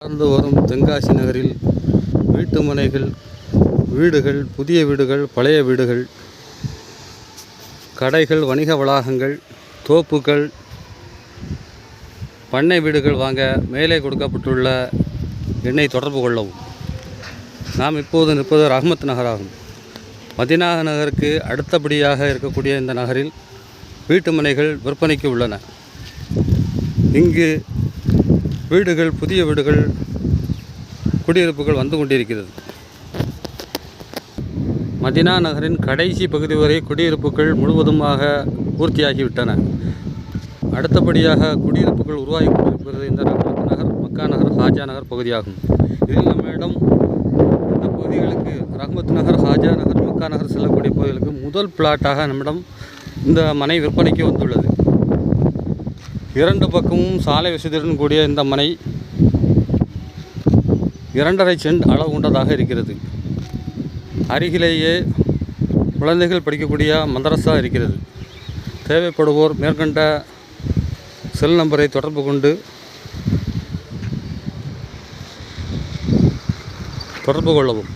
வளர்ந்து வரும் தென்காசி நகரில் வீட்டு மனைகள், வீடுகள், புதிய வீடுகள், பழைய வீடுகள், கடைகள், வணிக வளாகங்கள், தோப்புகள், பண்ணை வீடுகள் வாங்க மேலே கொடுக்கப்பட்டுள்ள எண்ணை தொடர்பு கொள்ளவும். நாம் இப்போது நிற்பது ரஹ்மத் நகர் ஆகும். மதினா நகருக்கு அடுத்தபடியாக இருக்கக்கூடிய இந்த நகரில் வீட்டு மனைகள் விற்பனைக்கு உள்ளன. இங்கு வீடுகள், புதிய வீடுகள், குடியிருப்புகள் வந்து கொண்டிருக்கிறது. மதினா நகரின் கடைசி பகுதி வரை குடியிருப்புகள் முழுவதுமாக பூர்த்தியாகிவிட்டன. அடுத்தபடியாக குடியிருப்புகள் உருவாகி கொண்டிருப்பது இந்த ரஹ்மத் நகர், மக்கா நகர், ஹாஜா நகர் பகுதியாகும். இதில் நம்மிடம் இந்த பகுதிகளுக்கு ரஹ்மத் நகர், ஹாஜா நகர், மக்கா நகர் செல்லக்கூடிய பகுதிகளுக்கு முதல் பிளாட்டாக நம்மிடம் இந்த மனை விற்பனைக்கு வந்துள்ளது. இரண்டு பக்கமும் சாலை வசதியுடன் கூடிய இந்த மனை 2.5 சென்ட் அளவு கொண்டதாக இருக்கிறது. அருகிலேயே குழந்தைகள் படிக்கக்கூடிய மதரசா இருக்கிறது. தேவைப்படுவோர் மேற்கண்ட செல் நம்பரை தொடர்பு கொண்டு தொடர்பு கொள்ளவும்.